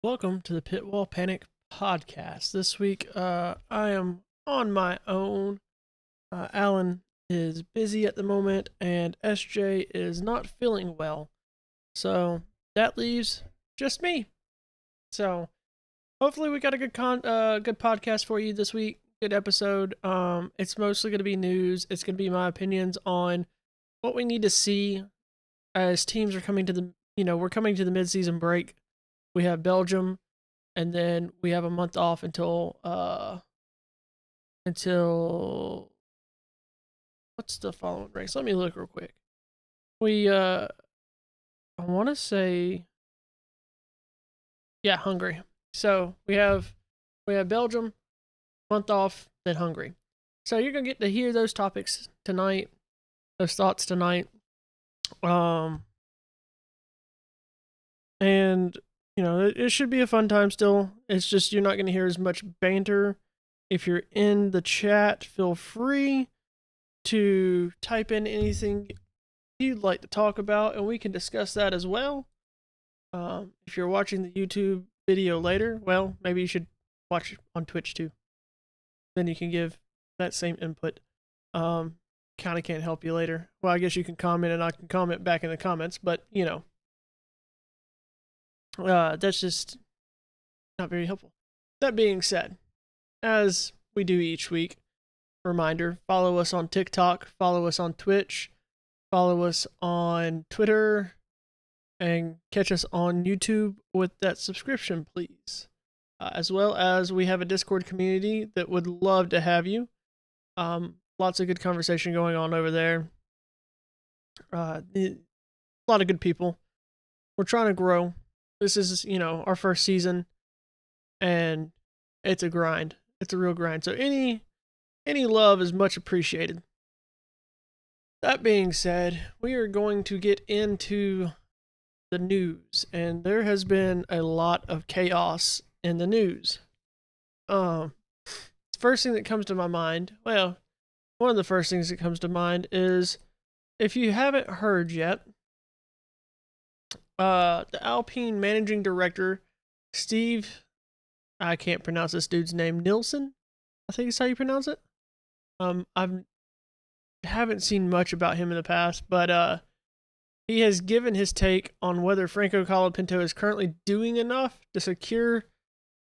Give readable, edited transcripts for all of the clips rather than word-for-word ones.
Welcome to the Pitwall Panic podcast. This week, I am on my own. Alan is busy at the moment, and SJ is not feeling well. So that leaves just me. So hopefully, we got a good podcast for you this week. Good episode. It's mostly going to be news. It's going to be my opinions on what we need to see as teams are coming to we're coming to the midseason break. We have Belgium, and then we have a month off until what's the following race? Let me look real quick. We I want to say Hungary. So we have Belgium, month off, then Hungary. So you're gonna get to hear those topics tonight, those thoughts tonight. Um and it should be a fun time still. It's just you're not gonna hear as much banter. If you're in the chat, feel free to type in anything you'd like to talk about, and we can discuss that as well. If you're watching the YouTube video later, well, maybe you should watch on Twitch too. Then you can give that same input. Kind of can't help you later. Well, I guess you can comment and I can comment back in the comments, but that's just not very helpful. That being said, as we do each week, reminder, follow us on TikTok, follow us on Twitch, follow us on Twitter, and catch us on YouTube with that subscription, please. As well as we have a Discord community that would love to have you. Lots of good conversation going on over there. A lot of good people. We're trying to grow. This is, our first season, and it's a grind. It's a real grind. So any love is much appreciated. That being said, we are going to get into the news, and there has been a lot of chaos in the news. The first thing that comes to my mind, well, one of the first things that comes to mind is, if you haven't heard yet, the Alpine managing director, Steve, I can't pronounce this dude's name, Nilsson, I think is how you pronounce it. I haven't seen much about him in the past, but he has given his take on whether Franco Colapinto is currently doing enough to secure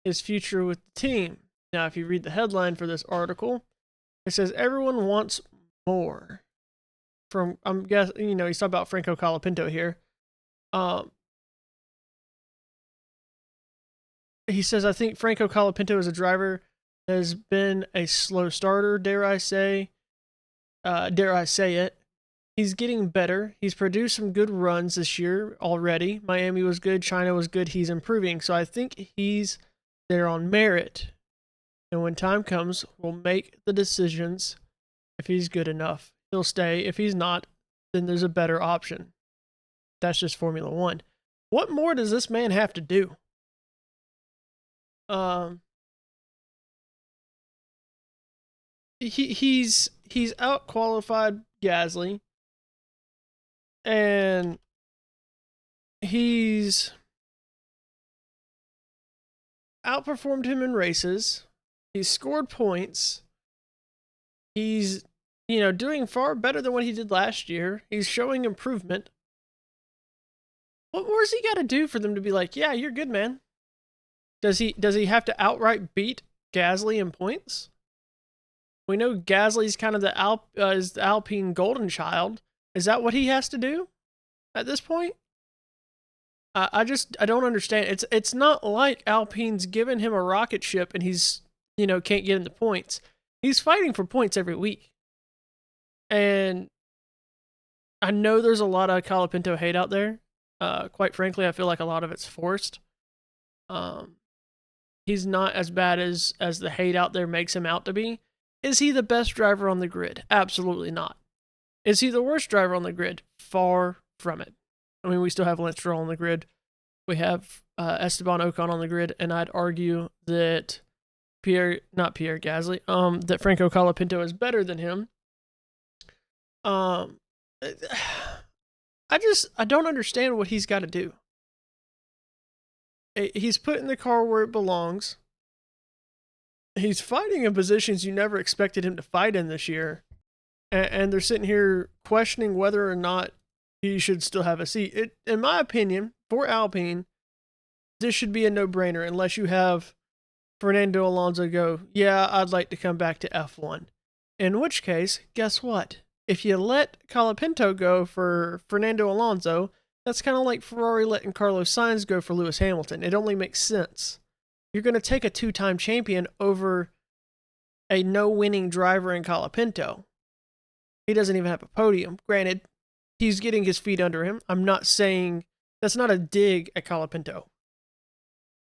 his future with the team. Now, if you read the headline for this article, it says everyone wants more. I'm guessing, he's talking about Franco Colapinto here. He says, I think Franco Colapinto is a driver that has been a slow starter, dare I say it. He's getting better. He's produced some good runs this year already. Miami was good. China was good. He's improving. So I think he's there on merit. And when time comes, we'll make the decisions. If he's good enough, he'll stay. If he's not, then there's a better option. That's just Formula One. What more does this man have to do? He's out qualified Gasly, and he's outperformed him in races. He's scored points. He's doing far better than what he did last year. He's showing improvement. What more has he got to do for them to be like, yeah, you're good, man? Does he have to outright beat Gasly in points? We know Gasly's kind of is the Alpine golden child. Is that what he has to do at this point? I don't understand. It's not like Alpine's given him a rocket ship and he's can't get in the points. He's fighting for points every week, and I know there's a lot of Colapinto hate out there. Quite frankly, I feel like a lot of it's forced. He's not as bad as the hate out there makes him out to be. Is he the best driver on the grid? Absolutely not. Is he the worst driver on the grid? Far from it. I mean, we still have Lance Stroll on the grid. We have Esteban Ocon on the grid, and I'd argue that not Pierre Gasly, that Franco Colapinto is better than him. I don't understand what he's got to do. He's putting the car where it belongs. He's fighting in positions you never expected him to fight in this year. And they're sitting here questioning whether or not he should still have a seat. In my opinion, for Alpine, this should be a no-brainer unless you have Fernando Alonso go, yeah, I'd like to come back to F1. In which case, guess what? If you let Colapinto go for Fernando Alonso, that's kind of like Ferrari letting Carlos Sainz go for Lewis Hamilton. It only makes sense. You're going to take a two-time champion over a no-winning driver in Colapinto. He doesn't even have a podium. Granted, he's getting his feet under him. I'm not saying that's not a dig at Colapinto.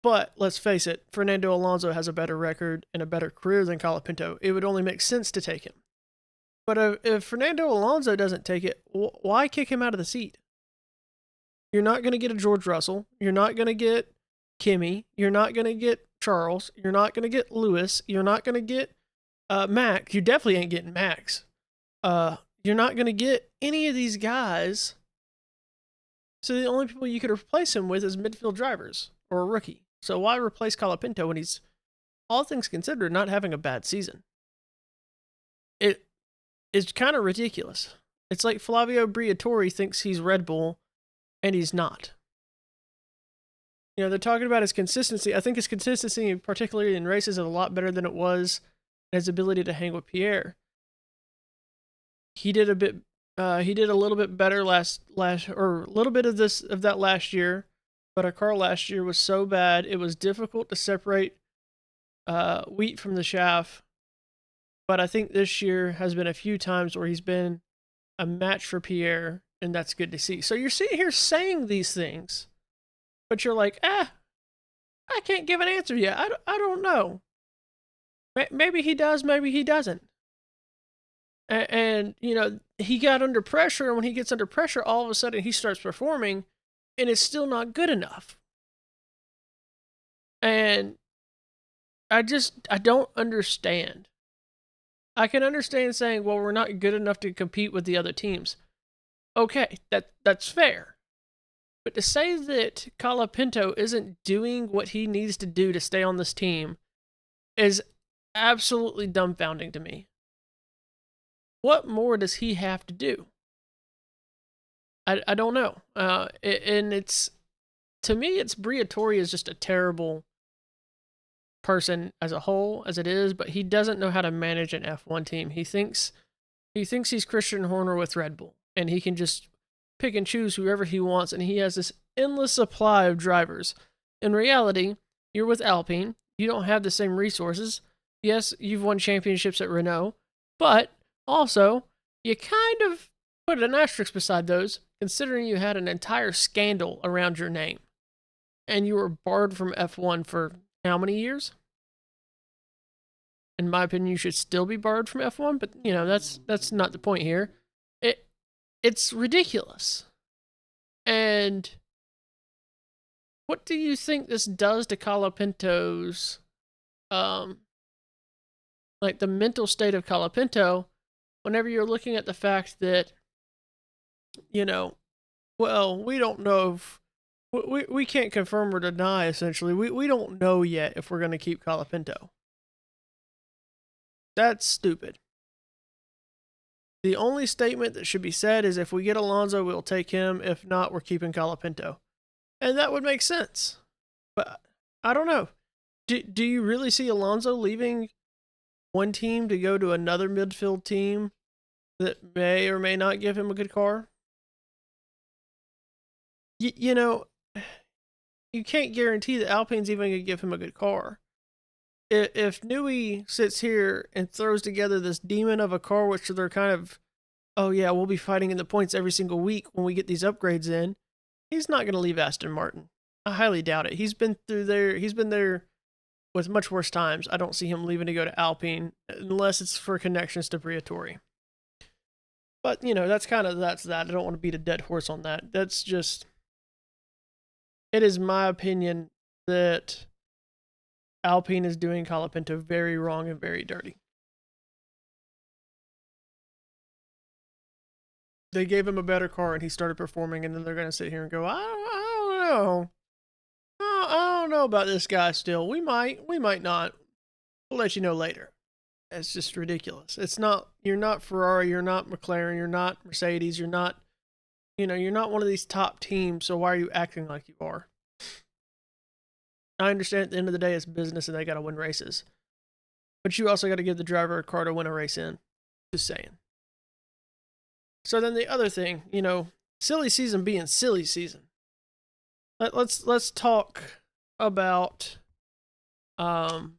But let's face it, Fernando Alonso has a better record and a better career than Colapinto. It would only make sense to take him. But if Fernando Alonso doesn't take it, why kick him out of the seat? You're not going to get a George Russell. You're not going to get Kimi. You're not going to get Charles. You're not going to get Lewis. You're not going to get Max. You definitely ain't getting Max. You're not going to get any of these guys. So the only people you could replace him with is midfield drivers or a rookie. So why replace Colapinto when he's, all things considered, not having a bad season? It's kind of ridiculous. It's like Flavio Briatore thinks he's Red Bull, and he's not. You know, they're talking about his consistency. I think his consistency, particularly in races, is a lot better than it was his ability to hang with Pierre. He did a little bit better last or a little bit of that last year, but our car last year was so bad it was difficult to separate wheat from the chaff. But I think this year has been a few times where he's been a match for Pierre, and that's good to see. So you're sitting here saying these things, but you're like, I can't give an answer yet. I don't know. Maybe he does, maybe he doesn't. And, you know, he got under pressure, and when he gets under pressure, all of a sudden he starts performing, and it's still not good enough. And I don't understand. I can understand saying, well, we're not good enough to compete with the other teams. Okay, that's fair. But to say that Colapinto isn't doing what he needs to do to stay on this team is absolutely dumbfounding to me. What more does he have to do? I don't know. And it's, to me, it's Briatore is just a terrible person as a whole, as it is, but he doesn't know how to manage an F1 team. He thinks he's Christian Horner with Red Bull, and he can just pick and choose whoever he wants, and he has this endless supply of drivers. In reality, you're with Alpine. You don't have the same resources. Yes, you've won championships at Renault, but also, you kind of put an asterisk beside those, considering you had an entire scandal around your name. And you were barred from F1 for how many years? In my opinion, you should still be barred from F1, but, you know, that's not the point here. It's ridiculous. And what do you think this does to Colapinto's, like the mental state of Colapinto, whenever you're looking at the fact that, you know, well, we don't know if, we can't confirm or deny, essentially. We don't know yet if we're going to keep Colapinto. That's stupid. The only statement that should be said is if we get Alonso, we'll take him. If not, we're keeping Colapinto. And that would make sense. But I don't know. Do you really see Alonso leaving one team to go to another midfield team that may or may not give him a good car? You know, you can't guarantee that Alpine's even going to give him a good car. If Newey sits here and throws together this demon of a car, which they're kind of, oh yeah, we'll be fighting in the points every single week when we get these upgrades in, he's not going to leave Aston Martin. I highly doubt it. He's been there with much worse times. I don't see him leaving to go to Alpine unless it's for connections to Briatore. But, you know, that's that. I don't want to beat a dead horse on that. That's just, it is my opinion that Alpine is doing Colapinto very wrong and very dirty. They gave him a better car and he started performing, and then they're going to sit here and go, I don't know. I don't know about this guy still. We might not. We'll let you know later. It's just ridiculous. It's not, you're not Ferrari, you're not McLaren, you're not Mercedes, you're not, you're not one of these top teams, so why are you acting like you are? I understand at the end of the day it's business and they got to win races. But you also got to give the driver a car to win a race in. Just saying. So then the other thing, silly season being silly season. Let's talk about Oscar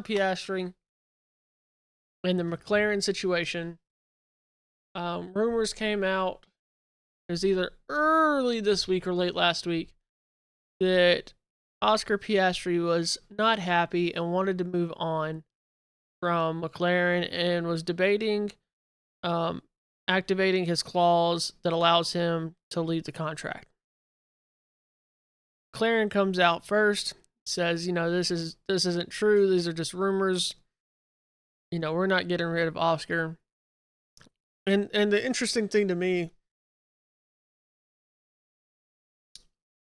Piastri and the McLaren situation. Rumors came out, it was either early this week or late last week, that Oscar Piastri was not happy and wanted to move on from McLaren and was debating activating his clause that allows him to leave the contract. McLaren comes out first, says, this isn't true. These are just rumors. We're not getting rid of Oscar. And the interesting thing to me,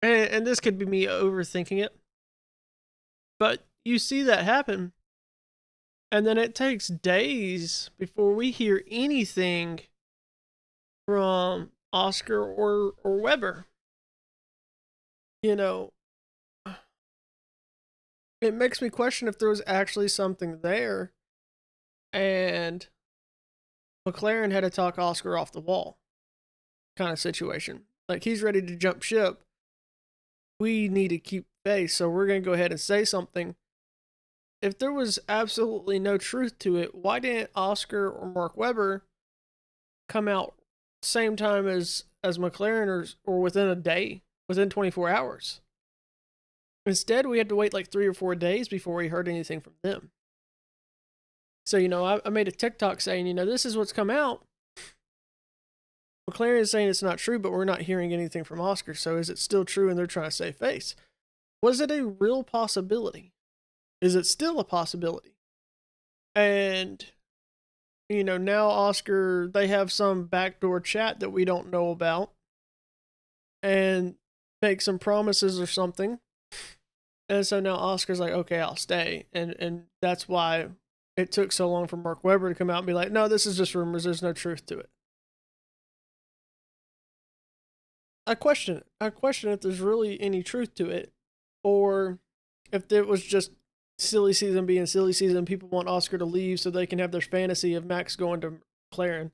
and this could be me overthinking it, but you see that happen, and then it takes days before we hear anything from Oscar or Webber. It makes me question if there was actually something there, and McLaren had to talk Oscar off the wall kind of situation. Like, he's ready to jump ship. We need to keep face, so we're going to go ahead and say something. If there was absolutely no truth to it, why didn't Oscar or Mark Webber come out same time as McLaren or within a day, within 24 hours? Instead, we had to wait like 3 or 4 days before we heard anything from them. So, I made a TikTok saying, this is what's come out. McLaren is saying it's not true, but we're not hearing anything from Oscar. So is it still true and they're trying to save face? Was it a real possibility? Is it still a possibility? And, now Oscar, they have some backdoor chat that we don't know about and make some promises or something. And so now Oscar's like, okay, I'll stay. And that's why it took so long for Mark Webber to come out and be like, no, this is just rumors. There's no truth to it. I question it. I question if there's really any truth to it, or if it was just silly season being silly season. People want Oscar to leave so they can have their fantasy of Max going to McLaren,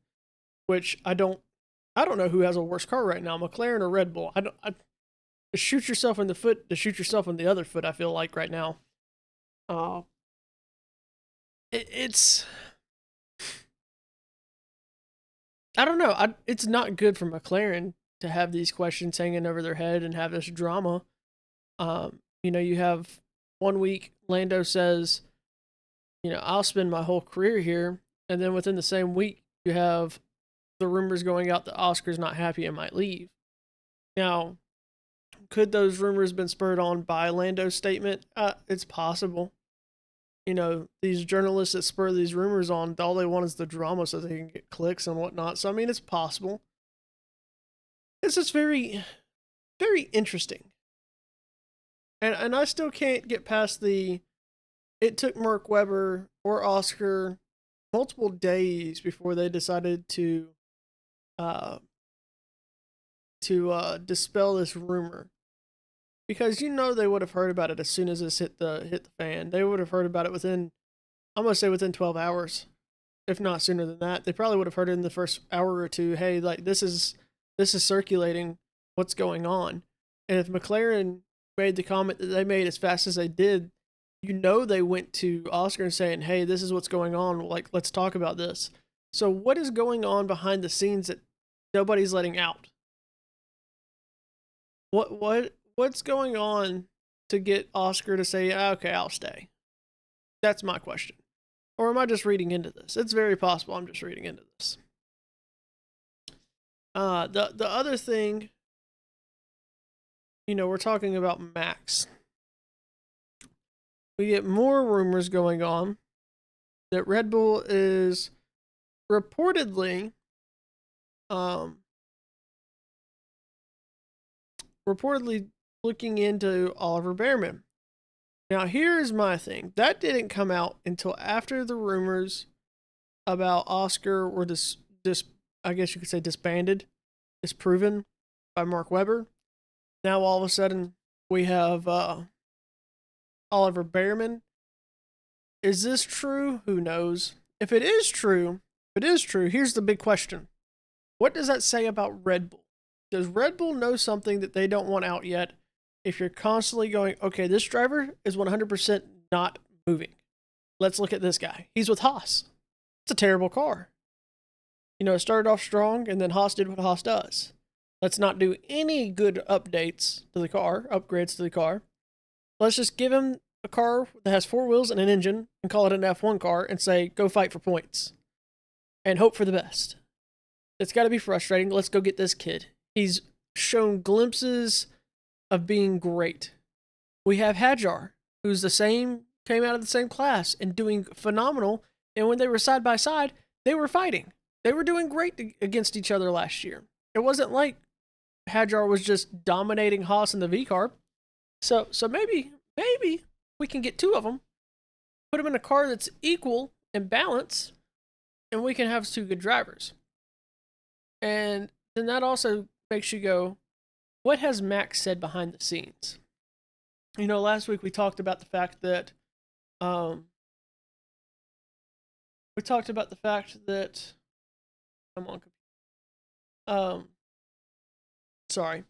which I don't know who has a worse car right now, McLaren or Red Bull. To shoot yourself in the foot, to shoot yourself in the other foot, I feel like right now. It's I don't know. It's not good for McLaren to have these questions hanging over their head and have this drama. You have 1 week Lando says, I'll spend my whole career here, and then within the same week you have the rumors going out that Oscar's not happy and might leave. Now, could those rumors been spurred on by Lando's statement? It's possible. These journalists that spur these rumors on, all they want is the drama so they can get clicks and whatnot. So, it's possible. It's just very, very interesting. And I still can't get past it took Mark Webber or Oscar multiple days before they decided to dispel this rumor. Because they would have heard about it as soon as this hit the fan. They would have heard about it within 12 hours, if not sooner than that. They probably would have heard it in the first hour or two. Hey, like this is circulating. What's going on? And if McLaren made the comment that they made as fast as they did, they went to Oscar and saying, "Hey, this is what's going on. Like, let's talk about this." So, what is going on behind the scenes that nobody's letting out? What's going on to get Oscar to say, okay, I'll stay? That's my question. Or am I just reading into this? It's very possible I'm just reading into this. The other thing, we're talking about Max. We get more rumors going on that Red Bull is reportedly reportedly looking into Oliver Bearman. Now, here's my thing. That didn't come out until after the rumors about Oscar were I guess you could say disbanded, disproven by Mark Webber. Now all of a sudden we have Oliver Bearman. Is this true? Who knows? If it is true, here's the big question. What does that say about Red Bull? Does Red Bull know something that they don't want out yet? If you're constantly going, okay, this driver is 100% not moving. Let's look at this guy. He's with Haas. It's a terrible car. You know, it started off strong, and then Haas did what Haas does. Let's not do any good updates to the car, upgrades to the car. Let's just give him a car that has 4 wheels and an engine and call it an F1 car and say, go fight for points and hope for the best. It's got to be frustrating. Let's go get this kid. He's shown glimpses of being great. We have Hadjar, who's came out of the same class and doing phenomenal. And when they were side by side, they were fighting. They were doing great against each other last year. It wasn't like Hadjar was just dominating Haas in the V-Carb. So maybe we can get 2 of them, put them in a car that's equal and balanced, and we can have 2 good drivers. And then that also makes you go, what has Max said behind the scenes? You know, last week we talked about the fact that sorry.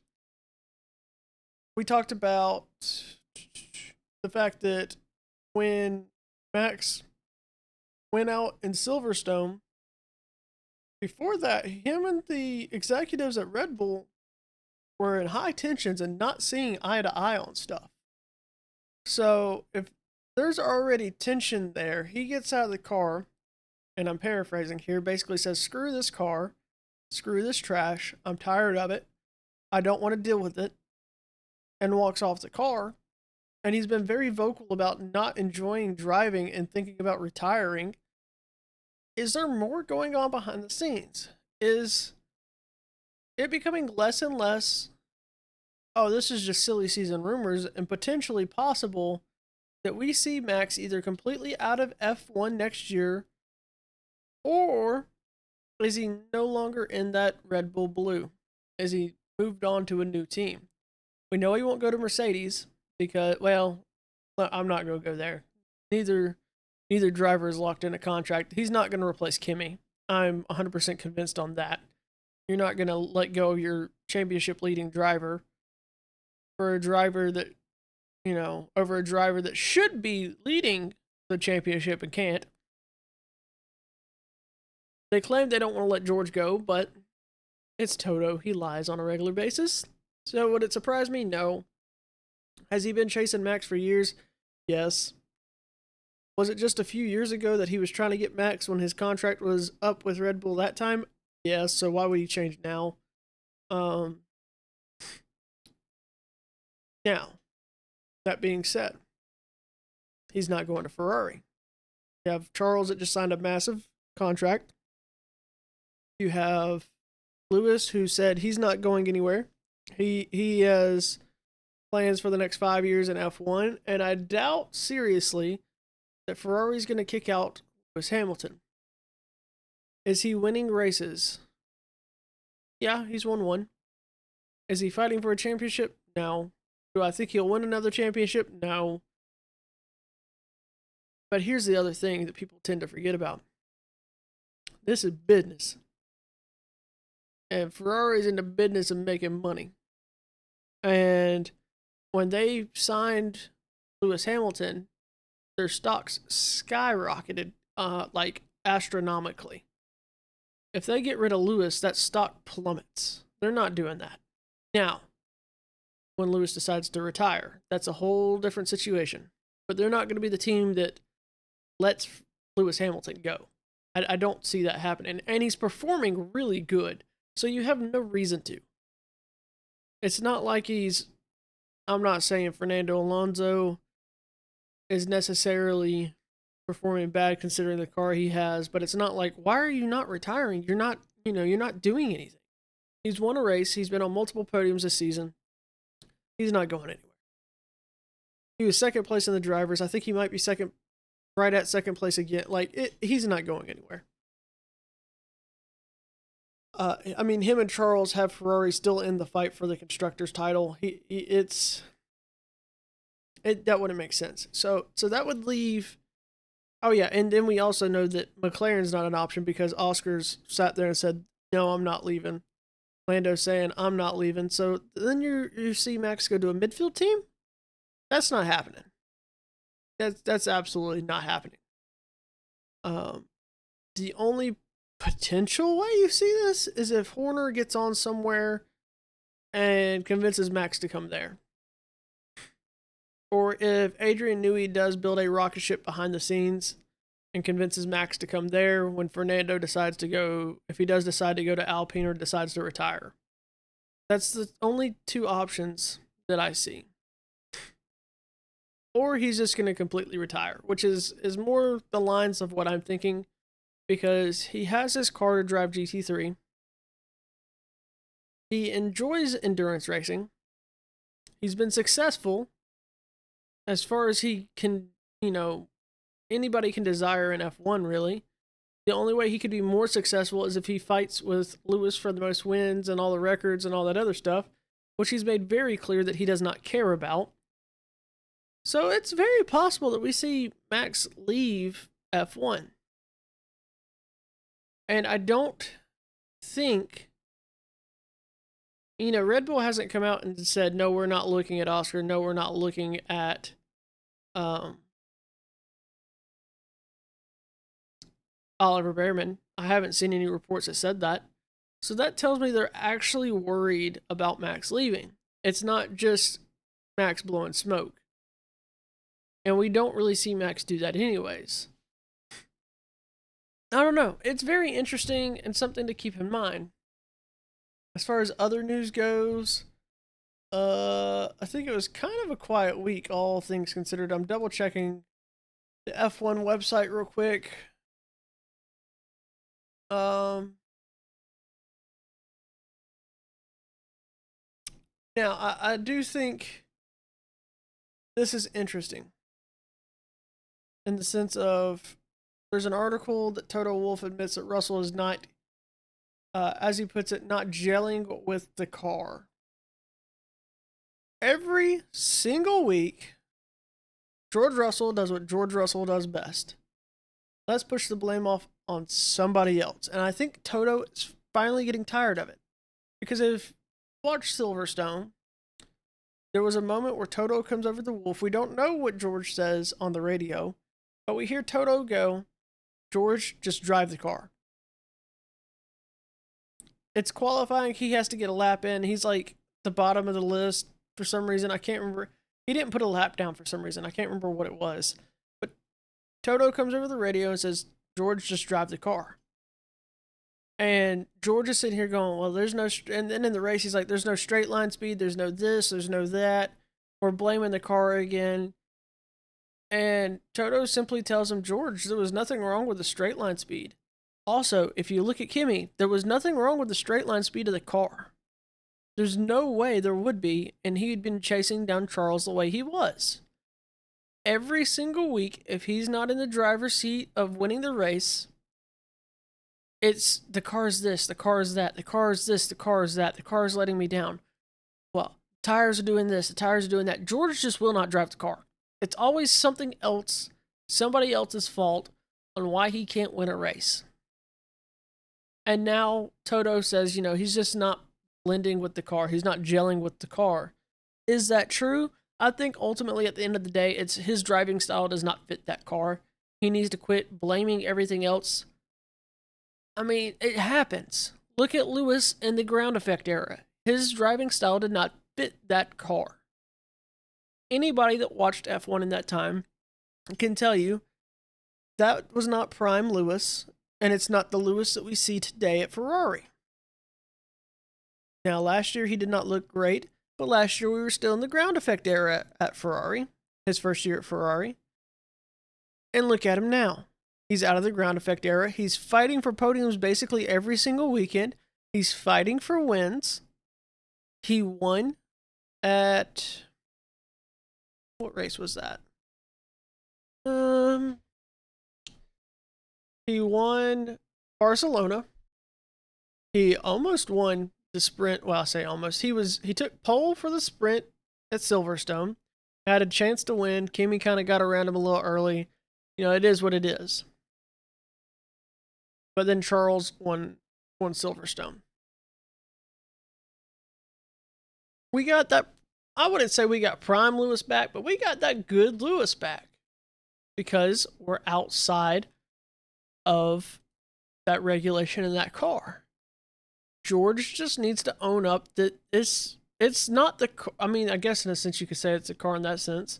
We talked about the fact that when Max went out in Silverstone, before that, him and the executives at Red Bull were in high tensions and not seeing eye to eye on stuff. So if there's already tension there, he gets out of the car, and I'm paraphrasing here, basically says, screw this car, screw this trash, I'm tired of it, I don't want to deal with it, and walks off the car. And he's been very vocal about not enjoying driving and thinking about retiring. Is there more going on behind the scenes? Is it becoming less and less, oh, this is just silly season rumors, and potentially possible that we see Max either completely out of F1 next year, or is he no longer in that Red Bull blue? Is he moved on to a new team? We know he won't go to Mercedes because, well, I'm not going to go there. Neither driver is locked in a contract. He's not going to replace Kimi. I'm 100% convinced on that. You're not going to let go of your championship leading driver for a driver that, you know, over a driver that should be leading the championship and can't. They claim they don't want to let George go, but it's Toto. He lies on a regular basis. So would it surprise me? No. Has he been chasing Max for years? Yes. Was it just a few years ago that he was trying to get Max when his contract was up with Red Bull that time? Yes, so why would he change now? Now, that being said, he's not going to Ferrari. You have Charles that just signed a massive contract. You have Lewis, who said he's not going anywhere. He has plans for the next 5 years in F1, and I doubt seriously that Ferrari's going to kick out Lewis Hamilton. Is he winning races? Yeah, he's won 1. Is he fighting for a championship? No. Do I think he'll win another championship? No. But here's the other thing that people tend to forget about. This is business. And Ferrari's in the business of making money. And when they signed Lewis Hamilton, their stocks skyrocketed, like astronomically. If they get rid of Lewis, that stock plummets. They're not doing that. Now, when Lewis decides to retire, that's a whole different situation. But they're not going to be the team that lets Lewis Hamilton go. I don't see that happening. And he's performing really good. So you have no reason to. It's not like I'm not saying Fernando Alonso is necessarily performing bad considering the car he has, but it's not like, why are you not retiring? You're not doing anything. He's won a race. He's been on multiple podiums this season. He's not going anywhere. He was second place in the drivers. I think he might be right at second place again. He's not going anywhere. I mean, him and Charles have Ferrari still in the fight for the constructors title. That wouldn't make sense. So that would leave. Oh yeah, and then we also know that McLaren's not an option because Oscar's sat there and said, "No, I'm not leaving." Lando's saying, "I'm not leaving." So then you see Max go to a midfield team. That's not happening. That's absolutely not happening. The only potential way you see this is if Horner gets on somewhere and convinces Max to come there. Or if Adrian Newey does build a rocket ship behind the scenes and convinces Max to come there when Fernando decides to go, if he does decide to go to Alpine or decides to retire. That's the only two options that I see. Or he's just going to completely retire, which is more the lines of what I'm thinking, because he has his car to drive GT3. He enjoys endurance racing. He's been successful as far as he can, anybody can desire in F1, really. The only way he could be more successful is if he fights with Lewis for the most wins and all the records and all that other stuff, which he's made very clear that he does not care about. So it's very possible that we see Max leave F1. And I don't think, Red Bull hasn't come out and said, no, we're not looking at Oscar. No, we're not looking at Oliver Behrman. I haven't seen any reports that said that. So that tells me they're actually worried about Max leaving. It's not just Max blowing smoke. And we don't really see Max do that anyways. I don't know. It's very interesting and something to keep in mind. As far as other news goes, I think it was kind of a quiet week, all things considered. I'm double checking the F1 website real quick. Now, I do think this is interesting in the sense of there's an article that Toto Wolff admits that Russell is not, as he puts it, not gelling with the car. Every single week, George Russell does what George Russell does best. Let's push the blame off on somebody else. And I think Toto is finally getting tired of it. Because if you watch Silverstone, there was a moment where Toto comes over to Wolff. We don't know what George says on the radio, but we hear Toto go, George, just drive the car. It's qualifying. He has to get a lap in. He's like the bottom of the list for some reason. I can't remember. He didn't put a lap down for some reason. I can't remember what it was. But Toto comes over the radio and says, George, just drive the car. And George is sitting here going, well, there's no, and then in the race, he's like, there's no straight line speed. There's no this, there's no that. We're blaming the car again. And Toto simply tells him, George, there was nothing wrong with the straight line speed. Also, if you look at Kimi, there was nothing wrong with the straight line speed of the car. There's no way there would be, and he'd been chasing down Charles the way he was. Every single week, if he's not in the driver's seat of winning the race, it's the car's this, the car's that, the car's this, the car's that, the car's letting me down. Well, tires are doing this, the tires are doing that. George just will not drive the car. It's always something else, somebody else's fault on why he can't win a race. And now Toto says, he's just not blending with the car. He's not gelling with the car. Is that true? I think ultimately at the end of the day, it's his driving style does not fit that car. He needs to quit blaming everything else. I mean, it happens. Look at Lewis in the ground effect era. His driving style did not fit that car. Anybody that watched F1 in that time can tell you that was not prime Lewis, and it's not the Lewis that we see today at Ferrari. Now, last year he did not look great, but last year we were still in the ground effect era at Ferrari, his first year at Ferrari. And look at him now. He's out of the ground effect era. He's fighting for podiums basically every single weekend. He's fighting for wins. He won at what race was that? He won Barcelona. He almost won the sprint. Well, I say almost. He took pole for the sprint at Silverstone. Had a chance to win. Kimi kind of got around him a little early. You know, it is what it is. But then Charles won Silverstone. We got that. I wouldn't say we got prime Lewis back, but we got that good Lewis back because we're outside of that regulation in that car. George just needs to own up that it's not the. I mean, I guess in a sense you could say it's a car in that sense,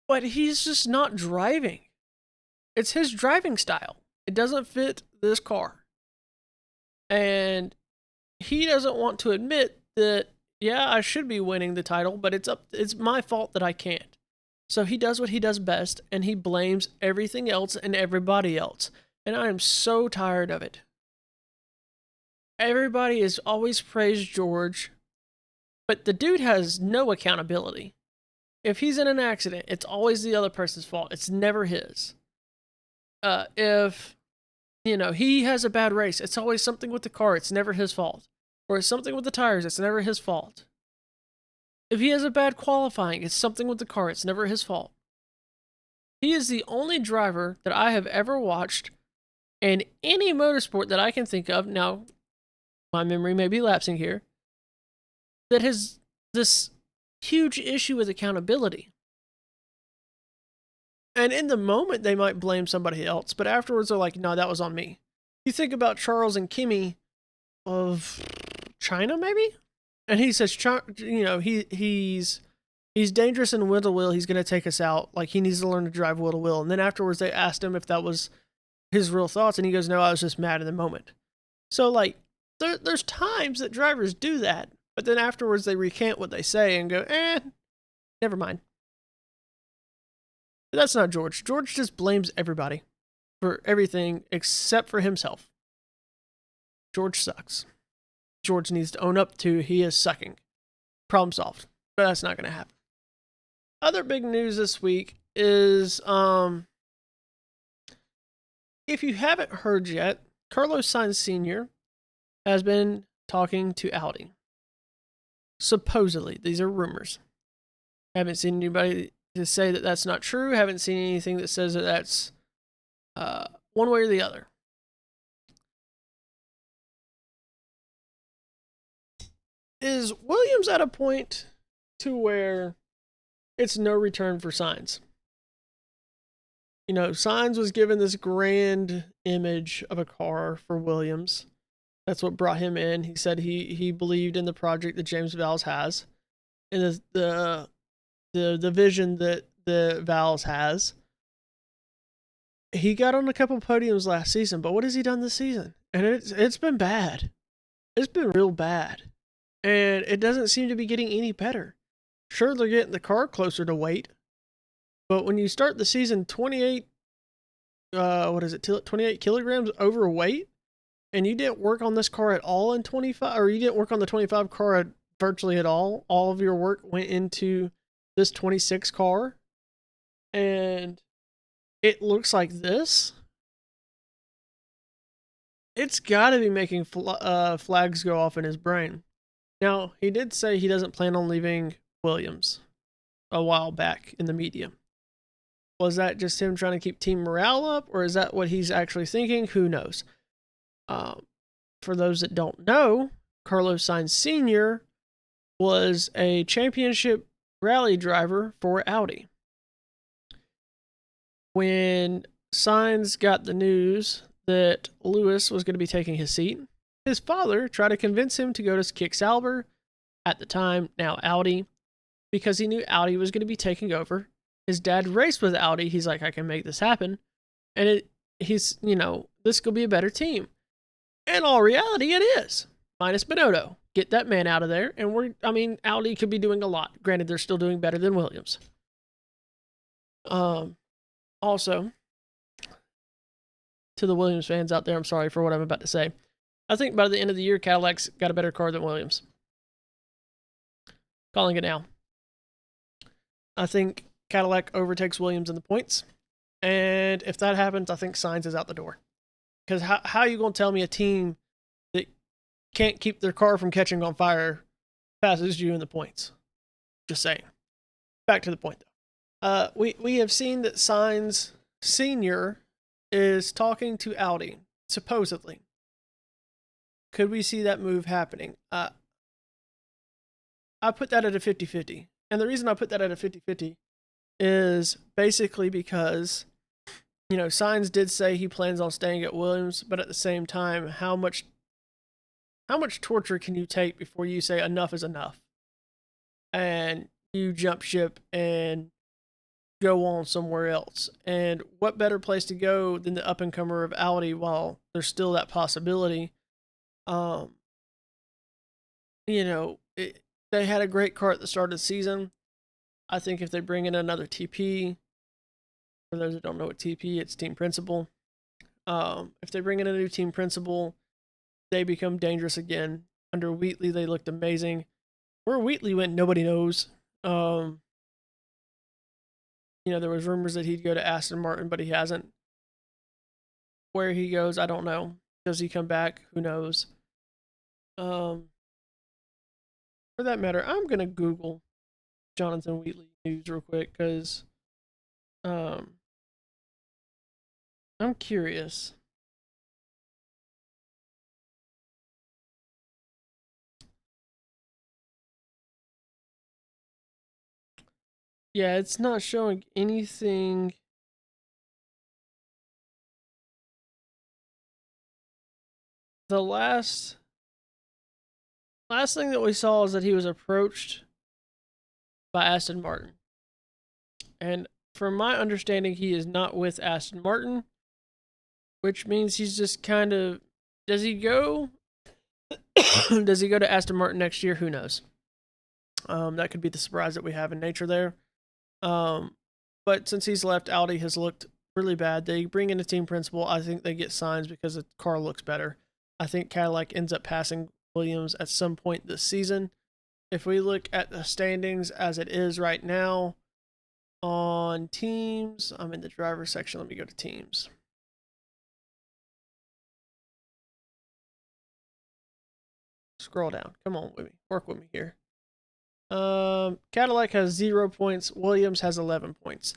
but he's just not driving. It's his driving style. It doesn't fit this car, and he doesn't want to admit that. Yeah, I should be winning the title, but it's my fault that I can't. So he does what he does best, and he blames everything else and everybody else. And I am so tired of it. Everybody has always praised George, but the dude has no accountability. If he's in an accident, it's always the other person's fault. It's never his. If, he has a bad race, it's always something with the car. It's never his fault. Or it's something with the tires. It's never his fault. If he has a bad qualifying, it's something with the car. It's never his fault. He is the only driver that I have ever watched in any motorsport that I can think of. Now, my memory may be lapsing here. That has this huge issue with accountability. And in the moment, they might blame somebody else, but afterwards they're like, no, that was on me. You think about Charles and Kimi of China, maybe? And he says, he's dangerous in wheel to wheel. He's going to take us out. Like, he needs to learn to drive wheel to wheel. And then afterwards, they asked him if that was his real thoughts. And he goes, no, I was just mad in the moment. So, like, there's times that drivers do that. But then afterwards, they recant what they say and go, never mind. But that's not George. George just blames everybody for everything except for himself. George sucks. George needs to own up to he is sucking. Problem solved. But that's not going to happen. Other big news this week is, if you haven't heard yet, Carlos Sainz Sr. has been talking to Audi. Supposedly. These are rumors. Haven't seen anybody to say that that's not true. Haven't seen anything that says that that's one way or the other. Is Williams at a point to where it's no return for Sainz? Sainz was given this grand image of a car for Williams. That's what brought him in. He said he believed in the project that James Vowles has, and the vision that the Vowles has. He got on a couple podiums last season, but what has he done this season? And it's been bad. It's been real bad. And it doesn't seem to be getting any better. Sure, they're getting the car closer to weight. But when you start the season 28 kilograms overweight, and you didn't work on this car at all in 25, or you didn't work on the 25 car virtually at all of your work went into this 26 car, and it looks like this, it's got to be making flags go off in his brain. Now, he did say he doesn't plan on leaving Williams a while back in the media. Was that just him trying to keep team morale up, or is that what he's actually thinking? Who knows? For those that don't know, Carlos Sainz Sr. was a championship rally driver for Audi. When Sainz got the news that Lewis was going to be taking his seat, his father tried to convince him to go to Kick Sauber, at the time, now Audi, because he knew Audi was going to be taking over. His dad raced with Audi. He's like, I can make this happen. And this could be a better team. In all reality, it is. Minus Binotto. Get that man out of there. And Audi could be doing a lot. Granted, they're still doing better than Williams. Also, to the Williams fans out there, I'm sorry for what I'm about to say. I think by the end of the year, Cadillac's got a better car than Williams. Calling it now. I think Cadillac overtakes Williams in the points. And if that happens, I think Sainz is out the door. Because how are you going to tell me a team that can't keep their car from catching on fire passes you in the points? Just saying. Back to the point, though. We have seen that Sainz Sr. is talking to Audi, supposedly. Could we see that move happening? I put that at a 50-50. And the reason I put that at a 50-50 is basically because, Sainz did say he plans on staying at Williams, but at the same time, how much torture can you take before you say enough is enough? And you jump ship and go on somewhere else. And what better place to go than the up and comer of Audi while there's still that possibility? They had a great car at the start of the season. I think if they bring in another TP, for those who don't know what TP, it's team principal. If they bring in a new team principal, they become dangerous again. Under Wheatley, they looked amazing. Where Wheatley went, nobody knows. There was rumors that he'd go to Aston Martin, but he hasn't. Where he goes, I don't know. Does he come back? Who knows? For that matter, I'm gonna Google Jonathan Wheatley news real quick because I'm curious. Yeah, it's not showing anything. The last thing that we saw is that he was approached by Aston Martin. And from my understanding, he is not with Aston Martin, which means he's just kind of, does he go does he go to Aston Martin next year? Who knows? That could be the surprise that we have in nature there. But since he's left, Audi has looked really bad. They bring in a team principal. I think they get Sainz because the car looks better. I think Cadillac ends up passing Williams at some point this season. If we look at the standings as it is right now on teams, I'm in the driver's section. Let me go to teams. Scroll down. Come on with me. Work with me here. Cadillac has 0 points. Williams has 11 points.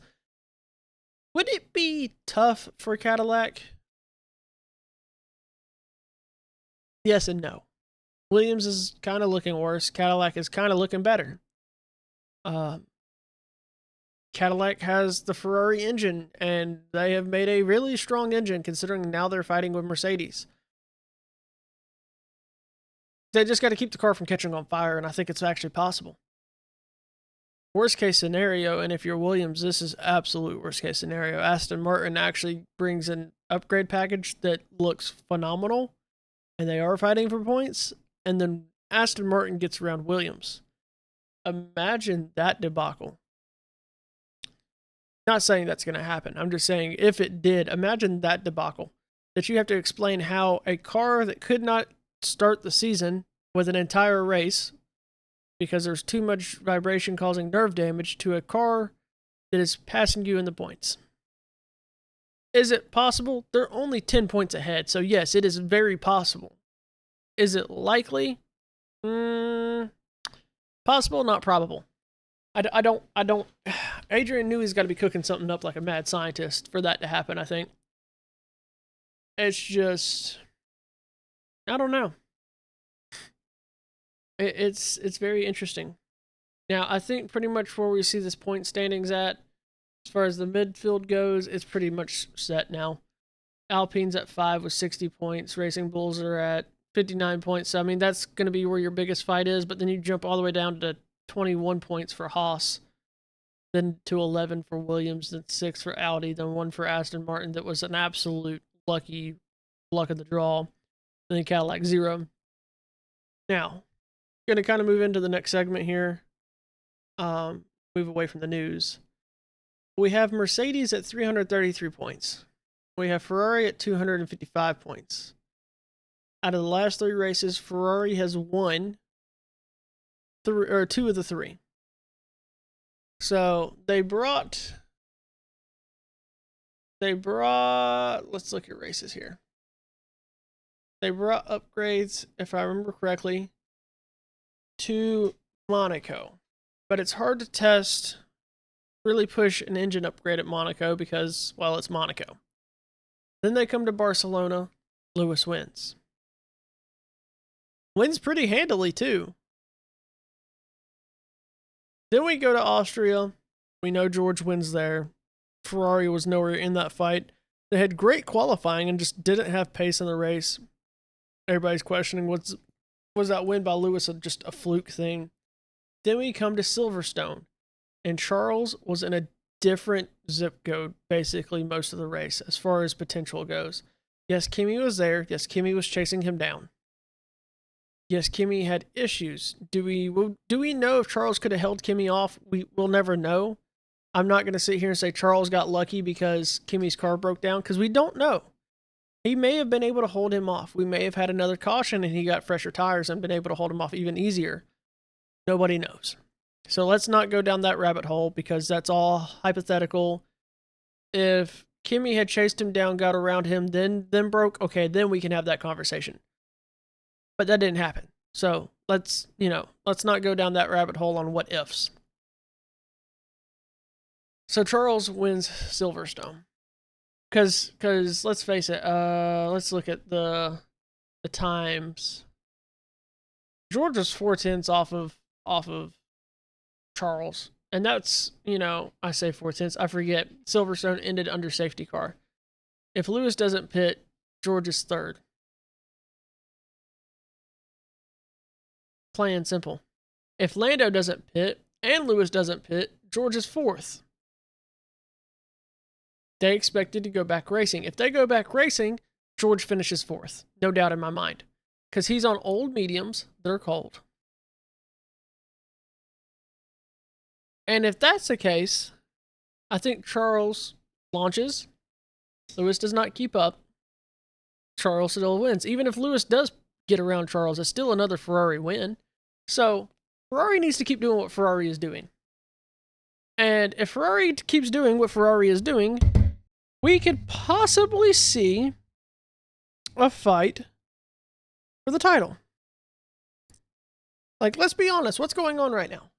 Would it be tough for Cadillac? Yes and no. Williams is kind of looking worse. Cadillac is kind of looking better. Cadillac has the Ferrari engine, and they have made a really strong engine considering now they're fighting with Mercedes. They just got to keep the car from catching on fire, and I think it's actually possible. Worst case scenario, and if you're Williams, this is absolute worst case scenario. Aston Martin actually brings an upgrade package that looks phenomenal, and they are fighting for points, and then Aston Martin gets around Williams. Imagine that debacle. Not saying that's going to happen. I'm just saying if it did, imagine that debacle. That you have to explain how a car that could not start the season with an entire race because there's too much vibration causing nerve damage to a car that is passing you in the points. Is it possible? They're only 10 points ahead, so yes, it is very possible. Is it likely? Possible, not probable. I don't. Adrian Newey's got to be cooking something up like a mad scientist for that to happen, I think. It's just, I don't know. It's very interesting. Now, I think pretty much where we see this point standings at, as far as the midfield goes, it's pretty much set now. Alpine's at 5 with 60 points. Racing Bulls are at 59 points. So, I mean, that's going to be where your biggest fight is. But then you jump all the way down to 21 points for Haas, then to 11 for Williams, then 6 for Audi, then 1 for Aston Martin. That was an absolute luck of the draw. And then Cadillac 0. Now, going to kind of move into the next segment here. Move away from the news. We have Mercedes at 333 points. We have Ferrari at 255 points. Out of the last 3 races, Ferrari has won two of the three. So they brought. Let's look at races here. They brought upgrades, if I remember correctly, to Monaco, but it's hard to test, really push an engine upgrade at Monaco because, well, it's Monaco. Then they come to Barcelona. Lewis wins. Wins pretty handily, too. Then we go to Austria. We know George wins there. Ferrari was nowhere in that fight. They had great qualifying and just didn't have pace in the race. Everybody's questioning was that win by Lewis just a fluke thing. Then we come to Silverstone, and Charles was in a different zip code basically most of the race as far as potential goes. Yes, Kimi was there. Yes, Kimi was chasing him down. Yes, Kimi had issues. Do we know if Charles could have held Kimi off? We'll never know. I'm not going to sit here and say Charles got lucky because Kimi's car broke down, because we don't know. He may have been able to hold him off. We may have had another caution and he got fresher tires and been able to hold him off even easier. Nobody knows. So let's not go down that rabbit hole because that's all hypothetical. If Kimi had chased him down, got around him, then broke, okay, then we can have that conversation. But that didn't happen. So let's not go down that rabbit hole on what ifs. So Charles wins Silverstone. Because let's face it, let's look at the times. George was 4/10 off of Charles. And that's, I say 4/10, I forget. Silverstone ended under safety car. If Lewis doesn't pit, George is third. Plain and simple. If Lando doesn't pit and Lewis doesn't pit, George is fourth. They expected to go back racing. If they go back racing, George finishes fourth. No doubt in my mind. Because he's on old mediums that are cold. And if that's the case, I think Charles launches. Lewis does not keep up. Charles still wins. Even if Lewis does get around Charles, it's still another Ferrari win. So Ferrari needs to keep doing what Ferrari is doing. And if Ferrari keeps doing what Ferrari is doing, we could possibly see a fight for the title. Like, let's be honest, what's going on right now?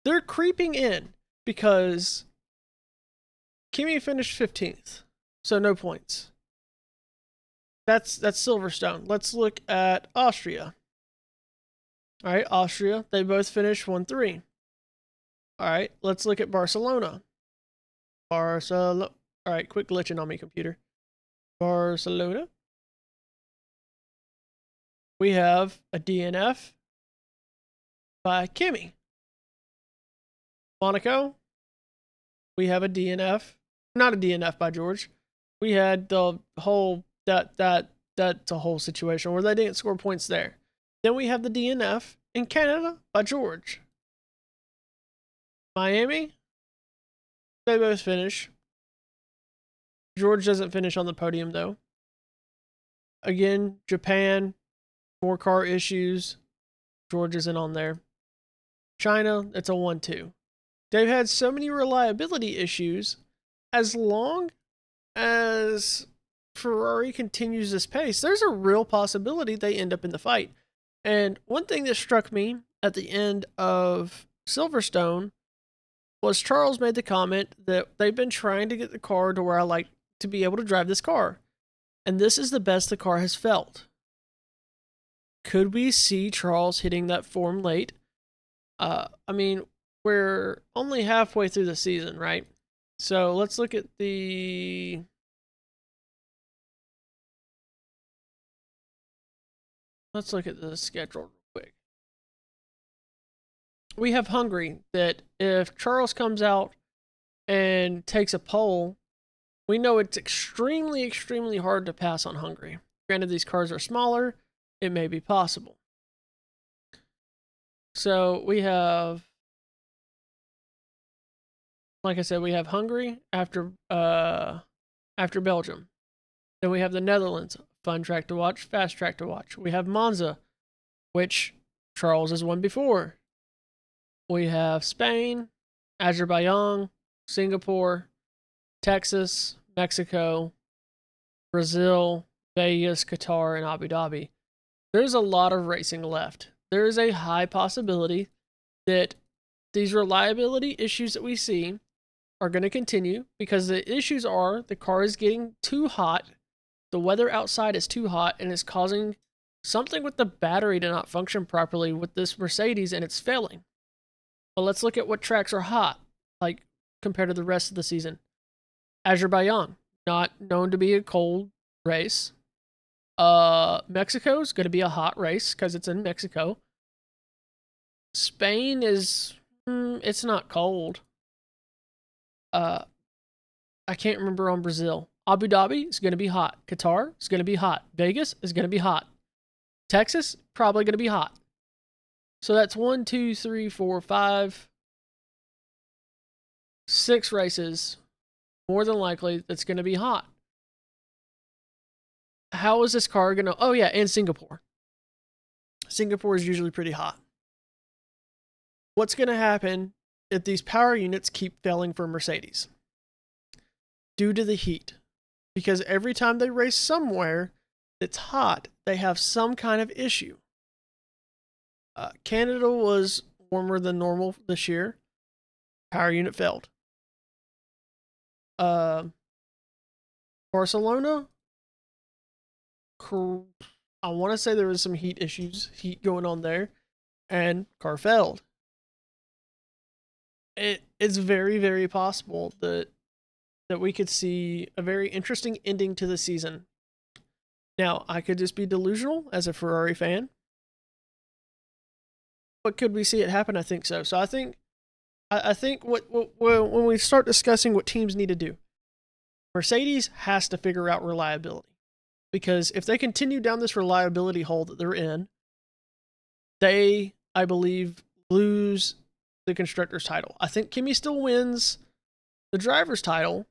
They're creeping in because Kimi finished 15th, so no points. That's Silverstone. Let's look at Austria. All right, Austria, they both finished 1-3. All right, let's look at Barcelona. All right, quick glitching on me, computer. Barcelona. We have a DNF by Kimi. Monaco. We have a DNF. Not a DNF by George. We had the whole that's a whole situation where they didn't score points there. Then we have the DNF in Canada by George. Miami. They both finish. George doesn't finish on the podium, though. Again, Japan, more car issues. George isn't on there. China, it's a 1-2. They've had so many reliability issues. As long as Ferrari continues this pace, there's a real possibility they end up in the fight. And one thing that struck me at the end of Silverstone was Charles made the comment that they've been trying to get the car to where I like to be able to drive this car. And this is the best the car has felt. Could we see Charles hitting that form late? I mean, we're only halfway through the season, right? So let's look at the... Let's look at the schedule real quick. We have Hungary, that if Charles comes out and takes a pole, we know it's extremely, extremely hard to pass on Hungary. Granted, these cars are smaller. It may be possible. So we have, like I said, we have Hungary after Belgium. Then we have the Netherlands, fun track to watch, fast track to watch. We have Monza, which Charles has won before. we have Spain, Azerbaijan, Singapore, Texas, Mexico, Brazil, Vegas, Qatar, and Abu Dhabi. There's a lot of racing left. There is a high possibility that these reliability issues that we see are going to continue because the issues are the car is getting too hot, the weather outside is too hot, and it's causing something with the battery to not function properly with this Mercedes, and it's failing. But let's look at what tracks are hot, like compared to the rest of the season. Azerbaijan, not known to be a cold race. Mexico is going to be a hot race because it's in Mexico. Spain is, it's not cold. I can't remember on Brazil. Abu Dhabi is going to be hot. Qatar is going to be hot. Vegas is going to be hot. Texas, probably going to be hot. So that's 1, 2, 3, 4, 5, 6 races, more than likely, that's going to be hot. How is this car going to... Oh, yeah, and Singapore. Singapore is usually pretty hot. What's going to happen if these power units keep failing for Mercedes? Due to the heat. Because every time they race somewhere that's hot, they have some kind of issue. Canada was warmer than normal this year. Power unit failed. Barcelona, I want to say there was some heat going on there, and car failed. It's very, very possible that we could see a very interesting ending to the season. Now, I could just be delusional as a Ferrari fan. But could we see it happen? I think so. So I think when we start discussing what teams need to do, Mercedes has to figure out reliability. Because if they continue down this reliability hole that they're in, they, I believe, lose the constructor's title. I think Kimi still wins the driver's title.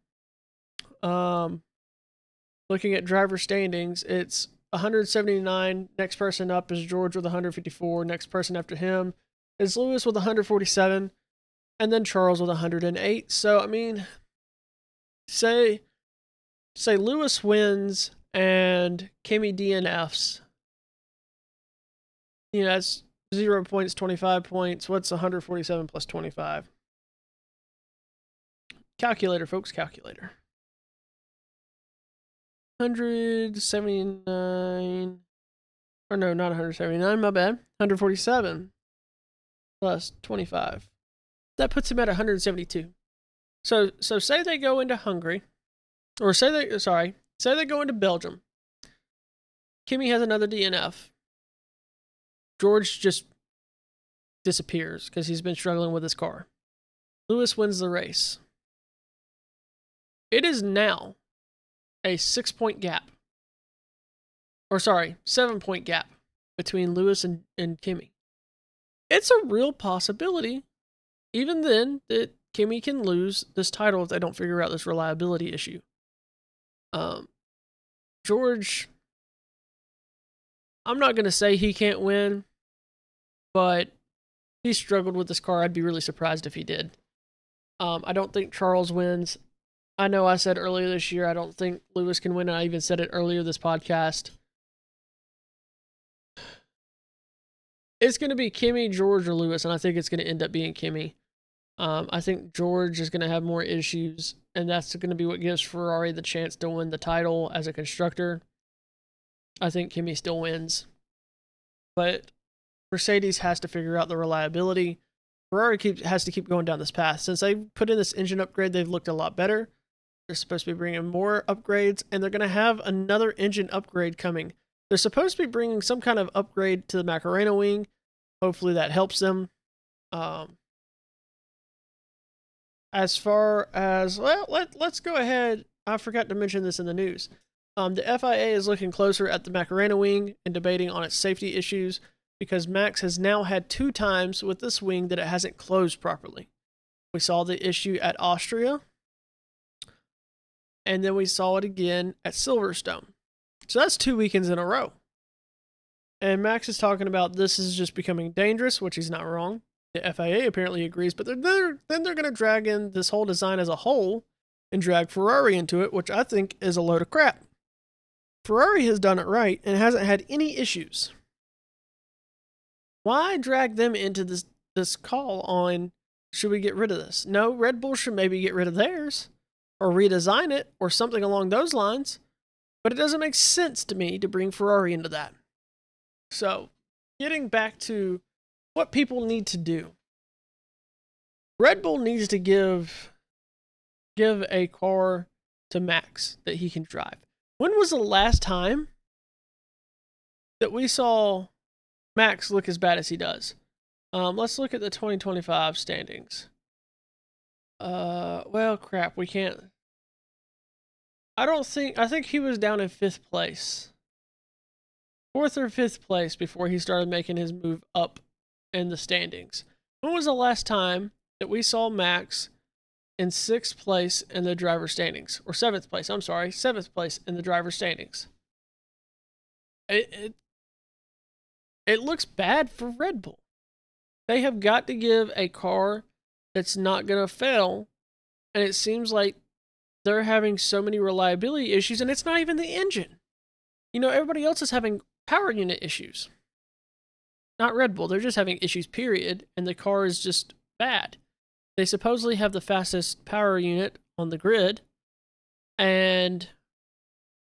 Looking at driver standings, it's 179. Next person up is George with 154. Next person after him is Lewis with 147. And then Charles with 108. So, I mean, say Lewis wins and Kimi DNFs. You know, that's 0 points, 25 points. What's 147 plus 25? Calculator, folks, calculator. 179. Or no, not 179, my bad. 147 plus 25. That puts him at 172. So say they go into Hungary, or say they go into Belgium. Kimi has another DNF. George just disappears because he's been struggling with his car. Lewis wins the race. It is now a 6-point gap. Or 7-point gap between Lewis and Kimi. It's a real possibility, even then, that Kimi can lose this title if they don't figure out this reliability issue. George, I'm not going to say he can't win, but he struggled with this car. I'd be really surprised if he did. I don't think Charles wins. I know I said earlier this year I don't think Lewis can win, and I even said it earlier this podcast. It's going to be Kimi, George, or Lewis, and I think it's going to end up being Kimi. I think George is going to have more issues, and that's going to be what gives Ferrari the chance to win the title as a constructor. I think Kimi still wins. But Mercedes has to figure out the reliability. Ferrari has to keep going down this path. Since they put in this engine upgrade, they've looked a lot better. They're supposed to be bringing more upgrades, and they're going to have another engine upgrade coming. They're supposed to be bringing some kind of upgrade to the Macarena wing. Hopefully that helps them. As far as, well, let's go ahead. I forgot to mention this in the news. The FIA is looking closer at the Macarena wing and debating on its safety issues because Max has now had 2 times with this wing that it hasn't closed properly. We saw the issue at Austria, and then we saw it again at Silverstone. So that's 2 weekends in a row. And Max is talking about this is just becoming dangerous, which he's not wrong. The FIA apparently agrees, but then they're going to drag in this whole design as a whole and drag Ferrari into it, which I think is a load of crap. Ferrari has done it right and hasn't had any issues. Why drag them into this call on, should we get rid of this? No, Red Bull should maybe get rid of theirs or redesign it or something along those lines. But it doesn't make sense to me to bring Ferrari into that. So, getting back to what people need to do. Red Bull needs to give a car to Max that he can drive. When was the last time that we saw Max look as bad as he does? Let's look at the 2025 standings. Well, crap, we can't. I think he was down in 5th place. 4th or 5th place before he started making his move up in the standings. When was the last time that we saw Max in 6th place in the driver standings? Or 7th place, I'm sorry. 7th place in the driver standings. It looks bad for Red Bull. They have got to give a car that's not going to fail. And it seems like they're having so many reliability issues, and it's not even the engine. You know, everybody else is having power unit issues. Not Red Bull. They're just having issues, period. And the car is just bad. They supposedly have the fastest power unit on the grid. And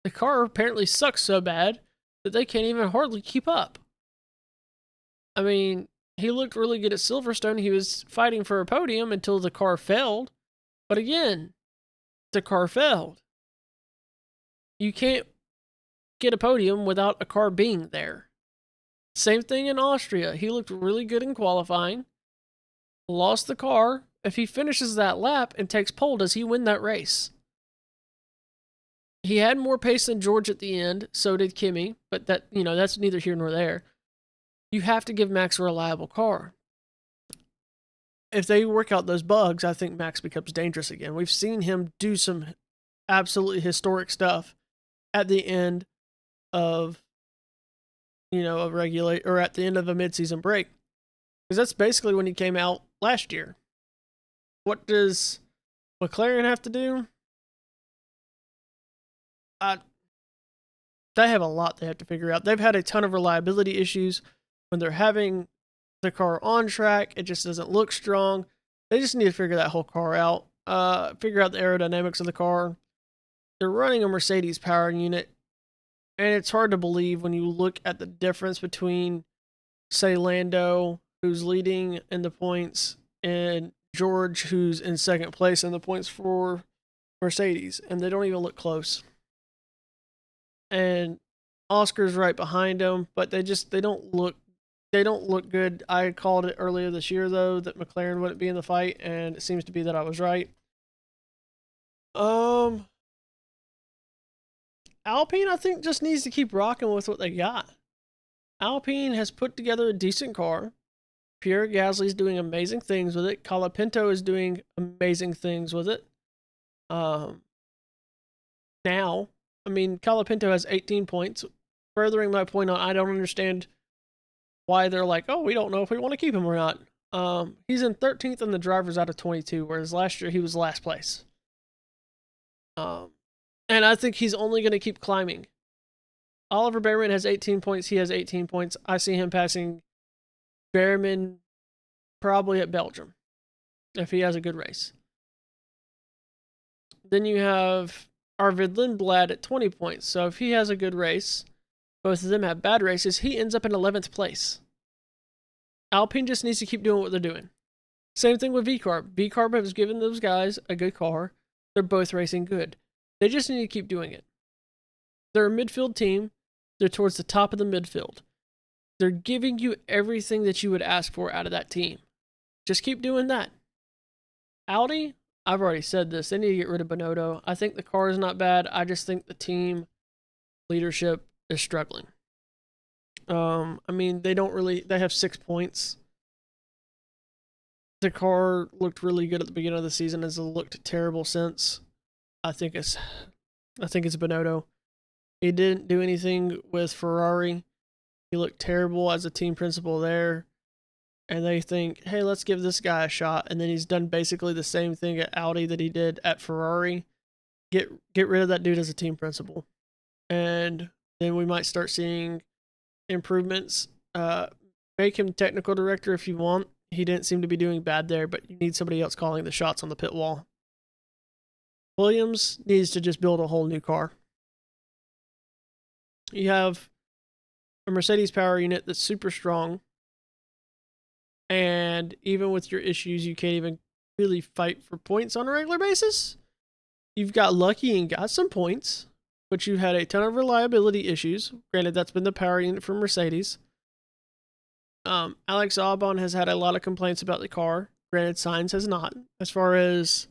the car apparently sucks so bad that they can't even hardly keep up. I mean, he looked really good at Silverstone. He was fighting for a podium until the car failed. But again, the car failed. You can't get a podium without a car being there. Same thing in Austria. He looked really good in qualifying. Lost the car. If he finishes that lap and takes pole, does he win that race? He had more pace than George at the end, so did Kimi, but that's neither here nor there. You have to give Max a reliable car. If they work out those bugs, I think Max becomes dangerous again. We've seen him do some absolutely historic stuff at the end of, at the end of a midseason break. Because that's basically when he came out last year. What does McLaren have to do? They have a lot they have to figure out. They've had a ton of reliability issues. When they're having the car on track, it just doesn't look strong. They just need to figure that whole car out. Figure out the aerodynamics of the car. They're running a Mercedes power unit, and it's hard to believe when you look at the difference between, say, Lando, who's leading in the points, and George, who's in 2nd place in the points for Mercedes, and they don't even look close. And Oscar's right behind them, but they don't look good. I called it earlier this year, though, that McLaren wouldn't be in the fight, and it seems to be that I was right. Alpine, I think, just needs to keep rocking with what they got. Alpine has put together a decent car. Pierre Gasly's doing amazing things with it. Colapinto is doing amazing things with it. Now, Colapinto has 18 points. Furthering my point on, I don't understand why they're like, oh, we don't know if we want to keep him or not. He's in 13th in the drivers out of 22, whereas last year he was last place. And I think he's only going to keep climbing. Oliver Bearman has 18 points. He has 18 points. I see him passing Bearman probably at Belgium if he has a good race. Then you have Arvid Lindblad at 20 points. So if he has a good race, both of them have bad races, he ends up in 11th place. Alpine just needs to keep doing what they're doing. Same thing with VCarb. VCarb has given those guys a good car. They're both racing good. They just need to keep doing it. They're a midfield team. They're towards the top of the midfield. They're giving you everything that you would ask for out of that team. Just keep doing that. Audi, I've already said this. They need to get rid of Binotto. I think the car is not bad. I just think the team leadership is struggling. They have 6 points. The car looked really good at the beginning of the season, has looked terrible since. I think it's Binotto. He didn't do anything with Ferrari. He looked terrible as a team principal there. and they think, hey, let's give this guy a shot. And then he's done basically the same thing at Audi that he did at Ferrari. Get rid of that dude as a team principal. And then we might start seeing improvements. Make him technical director if you want. He didn't seem to be doing bad there, but you need somebody else calling the shots on the pit wall. Williams needs to just build a whole new car. You have a Mercedes power unit that's super strong, and even with your issues, you can't even really fight for points on a regular basis. You've got lucky and got some points, but you had a ton of reliability issues. Granted, that's been the power unit for Mercedes. Alex Albon has had a lot of complaints about the car. Granted, Sainz has not. As far as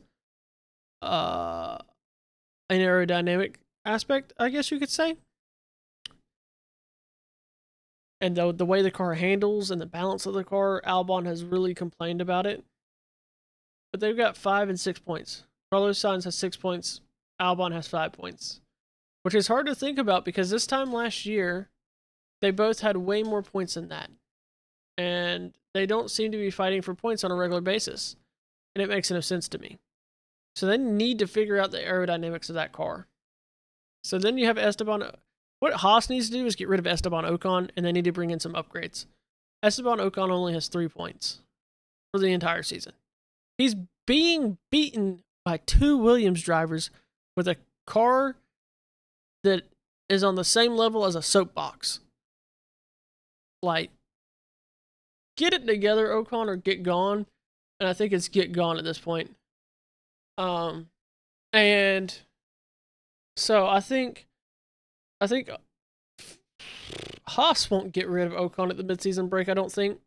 an aerodynamic aspect, I guess you could say. And the way the car handles and the balance of the car, Albon has really complained about it. But they've got 5 and 6 points. Carlos Sainz has 6 points. Albon has 5 points. Which is hard to think about because this time last year, they both had way more points than that. And they don't seem to be fighting for points on a regular basis. And it makes no sense to me. So they need to figure out the aerodynamics of that car. So then you have Esteban. What Haas needs to do is get rid of Esteban Ocon, and they need to bring in some upgrades. Esteban Ocon only has 3 points for the entire season. He's being beaten by 2 Williams drivers with a car that is on the same level as a soapbox. Like, get it together, Ocon, or get gone. And I think it's get gone at this point. And so I think Haas won't get rid of Ocon at the midseason break, I don't think.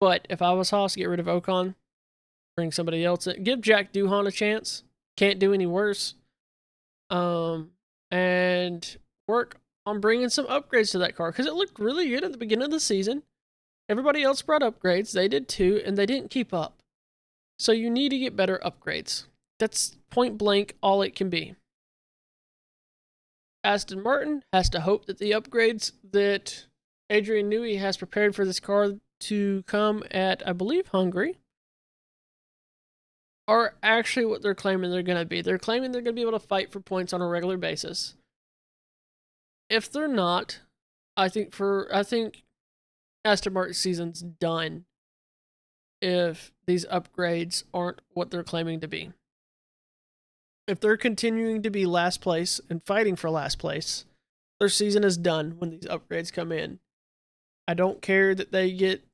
But if I was Haas, get rid of Ocon, bring somebody else in. Give Jack Doohan a chance. Can't do any worse. And work on bringing some upgrades to that car because it looked really good at the beginning of the season. Everybody else brought upgrades. They did too, and they didn't keep up. So you need to get better upgrades. That's point blank all it can be. Aston Martin has to hope that the upgrades that Adrian Newey has prepared for this car to come at, I believe, Hungary, are actually what they're claiming they're going to be. They're claiming they're going to be able to fight for points on a regular basis. If they're not, I think Aston Martin's season's done if these upgrades aren't what they're claiming to be. If they're continuing to be last place and fighting for last place, their season is done when these upgrades come in. I don't care that they get,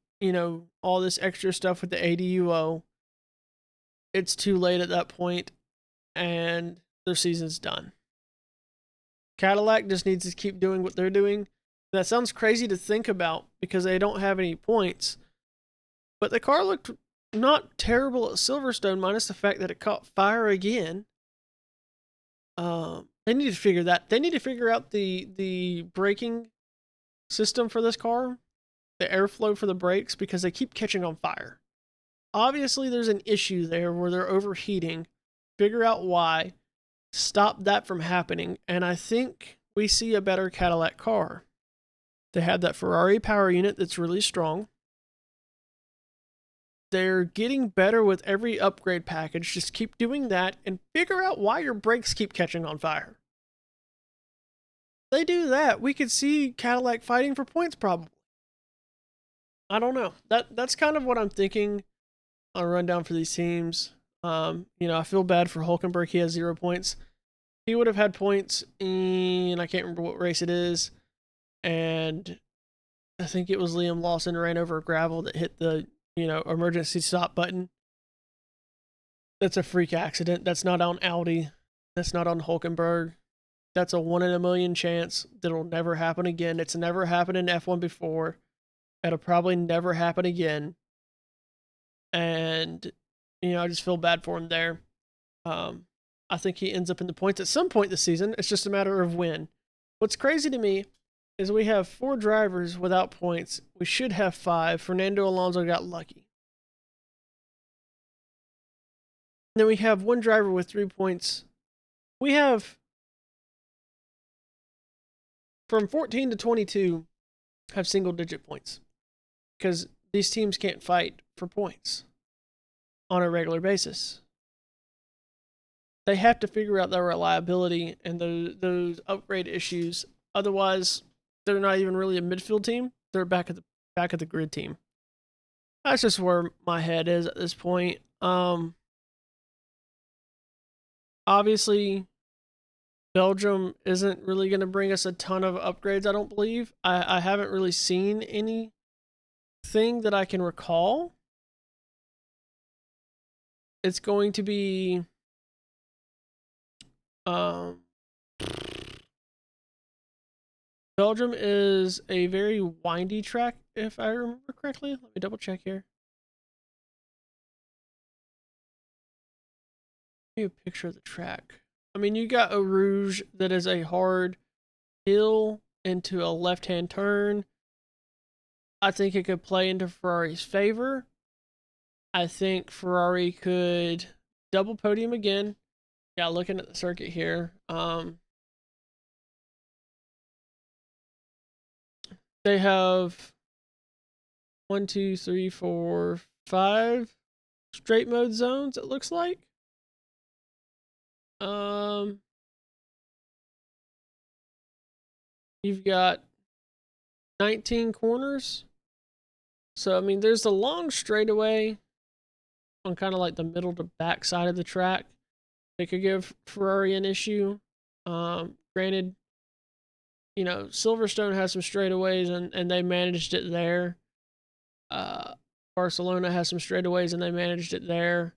all this extra stuff with the ADUO. It's too late at that point, and their season's done. Cadillac just needs to keep doing what they're doing. That sounds crazy to think about because they don't have any points, but the car looked not terrible at Silverstone, minus the fact that it caught fire again. They need to figure that. They need to figure out the braking system for this car, the airflow for the brakes, because they keep catching on fire. Obviously, there's an issue there where they're overheating. Figure out why. Stop that from happening. And I think we see a better Cadillac car. They have that Ferrari power unit that's really strong. They're getting better with every upgrade package. Just keep doing that and figure out why your brakes keep catching on fire. If they do that, we could see Cadillac fighting for points probably. I don't know. That's kind of what I'm thinking on a rundown for these teams. I feel bad for Hulkenberg. He has 0 points. He would have had points in, I can't remember what race it is. And I think it was Liam Lawson ran over gravel that hit the emergency stop button. That's a freak accident. That's not on Audi. That's not on Hulkenberg. That's a 1 in a million chance that'll never happen again. It's never happened in F1 before. It'll probably never happen again. And, I just feel bad for him there. I think he ends up in the points at some point this season. It's just a matter of when. What's crazy to me is we have 4 drivers without points. We should have 5. Fernando Alonso got lucky. And then we have 1 driver with 3 points. We have, from 14 to 22, have single-digit points. Because these teams can't fight for points on a regular basis. They have to figure out their reliability and those upgrade issues. Otherwise, they're not even really a midfield team. They're back at the grid team. That's just where my head is at this point. Obviously, Belgium isn't really going to bring us a ton of upgrades, I don't believe. I haven't really seen anything that I can recall. It's going to be Belgium is a very windy track, if I remember correctly. Let me double check here. Give me a picture of the track. I mean, you got Eau Rouge that is a hard hill into a left-hand turn. I think it could play into Ferrari's favor. I think Ferrari could double podium again. Yeah, looking at the circuit here. They have 1, 2, 3, 4, 5 straight mode zones, it looks like. You've got 19 corners. So, I mean, there's a long straightaway on kind of like the middle to back side of the track. They could give Ferrari an issue. Granted, you know, Silverstone has some straightaways and they managed it there. Barcelona has some straightaways and they managed it there.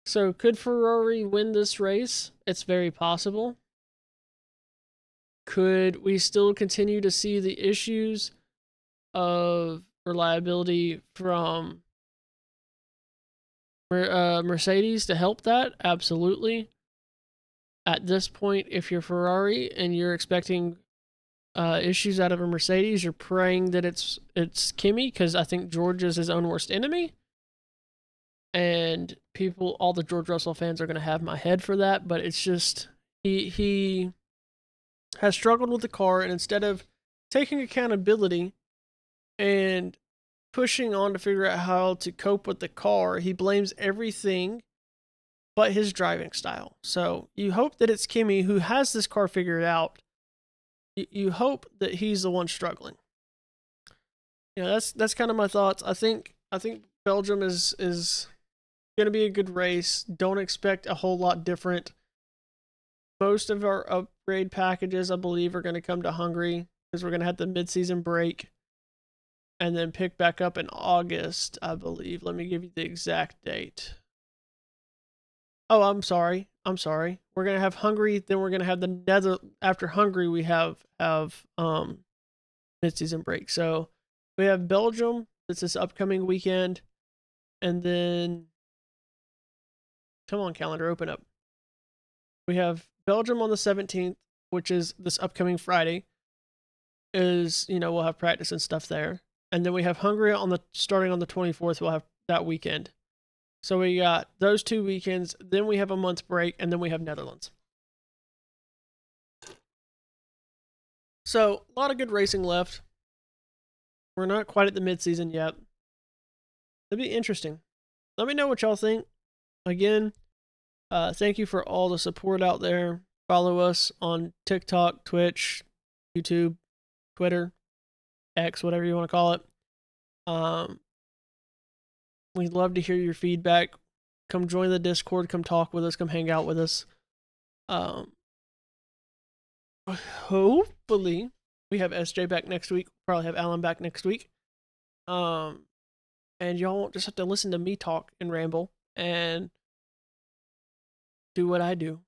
So could Ferrari win this race? It's very possible. Could we still continue to see the issues of reliability from Mercedes to help that? Absolutely. At this point, if you're Ferrari and you're expecting issues out of a Mercedes, you're praying that it's Kimi, because I think George is his own worst enemy. And all the George Russell fans are going to have my head for that, but it's just, he has struggled with the car, and instead of taking accountability and pushing on to figure out how to cope with the car, he blames everything but his driving style. So you hope that it's Kimi who has this car figured out. You hope that he's the one struggling. You know, that's kind of my thoughts. I think Belgium is going to be a good race. Don't expect a whole lot different. Most of our upgrade packages, I believe, are going to come to Hungary because we're going to have the mid-season break and then pick back up in August, I believe. Let me give you the exact date. Oh, I'm sorry. We're going to have Hungary, then we're going to have the after Hungary we have mid-season break. So we have Belgium, that's this upcoming weekend, and then come on, calendar, open up. We have Belgium on the 17th, which is this upcoming Friday. We'll have practice and stuff there. And then we have Hungary starting on the 24th. We'll have that weekend. So we got those 2 weekends, then we have a month break, and then we have Netherlands. So a lot of good racing left. We're not quite at the mid-season yet. It'll be interesting. Let me know what y'all think. Again, thank you for all the support out there. Follow us on TikTok, Twitch, YouTube, Twitter, X, whatever you want to call it. We'd love to hear your feedback. Come join the Discord. Come talk with us. Come hang out with us. Hopefully, we have SJ back next week. Probably have Alan back next week. And y'all won't just have to listen to me talk and ramble and do what I do.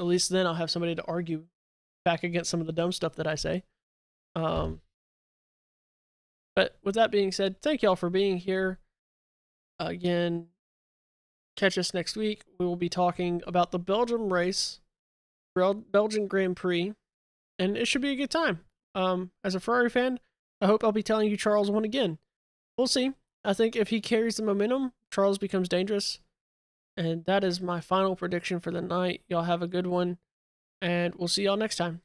At least then I'll have somebody to argue back against some of the dumb stuff that I say. But with that being said, thank y'all for being here. Again, catch us next week. We will be talking about the Belgium race, Belgian Grand Prix, and it should be a good time. As a Ferrari fan, I hope I'll be telling you Charles won again. We'll see. I think if he carries the momentum, Charles becomes dangerous. And that is my final prediction for the night. Y'all have a good one, and we'll see y'all next time.